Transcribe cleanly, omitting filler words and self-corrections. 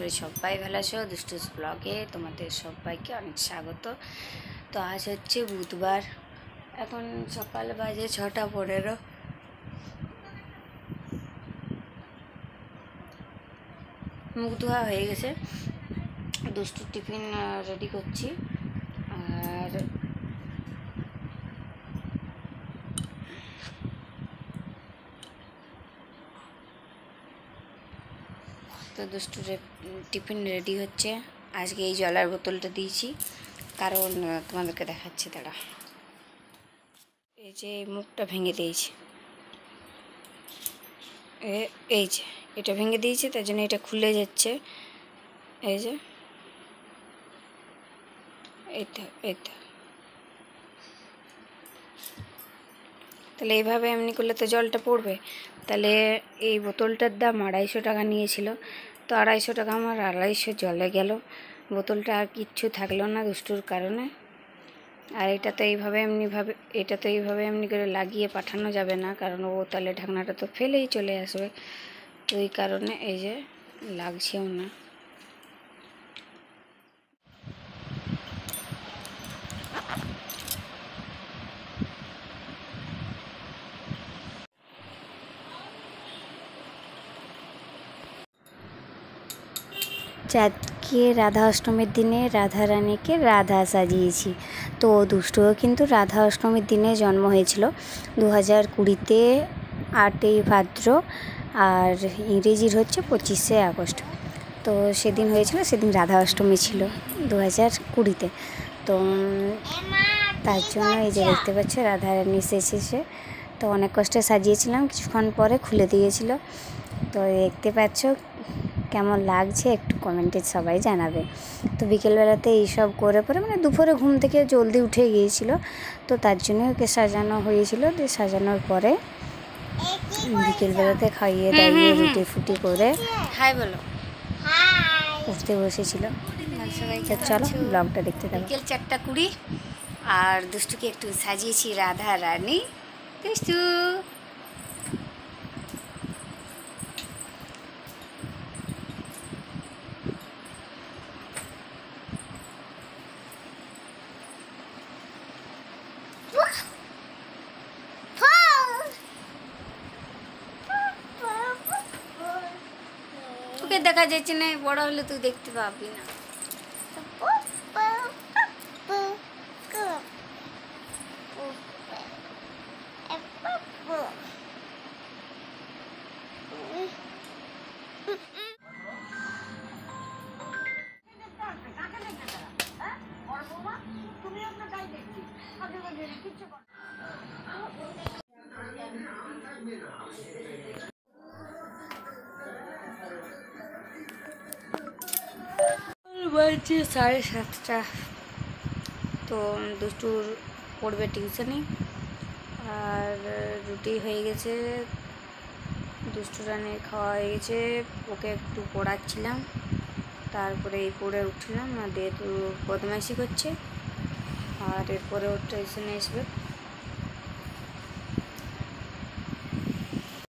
করি সবাই ভালো আছো। দুষ্টুস ব্লগে তোমাদের সবাইকে অনেক স্বাগত। তো আজ হচ্ছে বুধবার, এখন সকাল বাজে 6:15। মুখ ধোয়া হয়ে গেছে, দুষ্টু টিফিন রেডি করছি। আর তো দুষ্টু টিফিন রেডি হচ্ছে। আজকে এই জলের বোতলটা দিয়েছি কারণ তোমাদেরকে দেখাচ্ছি, দাঁড়া। এই যে মুখটা ভেঙে দিয়েছি, এই যে এটা ভেঙে দিয়েছি, তার জন্য এটা খুলে যাচ্ছে। এই যে এইটা তাহলে এইভাবে এমনি করলে তো জলটা পড়বে। তাহলে এই বোতলটার দাম 250 টাকা নিয়েছিল, তো 250 টাকা আমার 250 জলে গেল। বোতলটা আর কিচ্ছু থাকলো না দুষ্টুর কারণে। আর এটা তো এইভাবে এমনি করে লাগিয়ে পাঠানো যাবে না, কারণ ও তাহলে ঢাকনাটা তো ফেলেই চলে আসবে। তো এই কারণে এই যে লাগছেও না। আজকে রাধা অষ্টমীর দিনে রাধা রানীকে রাধা সাজিয়েছি। তো দুষ্টুও কিন্তু রাধা অষ্টমীর দিনে জন্ম হয়েছিল 2020-তে 8ই ভাদ্র, আর ইংরেজির হচ্ছে 25শে আগস্ট। তো সেদিন হয়েছিল, সেদিন রাধা অষ্টমী ছিল 2020-তে। তো তার জন্য এই যে দেখতে পাচ্ছ রাধা রানী এসেছে। তো অনেক কষ্টে সাজিয়েছিলাম, কিছুক্ষণ পরে খুলে দিয়েছিল। তো দেখতে পাচ্ছ কেমন লাগছে একটু কমেন্টে সবাই জানাবে। তো বিকেলবেলাতে এইসব করে পরে মানে দুপুরে ঘুম থেকে জলদি উঠে গিয়েছিল, তো তার জন্য ওকে সাজানো হয়েছিল। দিয়ে সাজানোর পরে বিকেলবেলাতে খাইয়ে দাইয়ে রুটি ফুটি করে হাই বলো উঠতে বসেছিল। চলো ব্লগটা দেখতে থাকো। বিকেল 4:20 আর দুষ্টুকে একটু সাজিয়েছি রাধা রানী। দুষ্টু তোকে দেখা যাচ্ছে না, বড় হলে তুই দেখতে পাবি না। বাজে 7:30। তো দুষ্টুর পড়বে টিউশনে, আর রুটি হয়ে গেছে, দুষ্টু রানের খাওয়া হয়ে গেছে। ওকে একটু পড়াচ্ছিলাম, তারপরে এই পড়ে উঠলাম, আর দিয়ে তো বদমাইশি করছে। আর এরপরে ওর টিউশনে আসবে।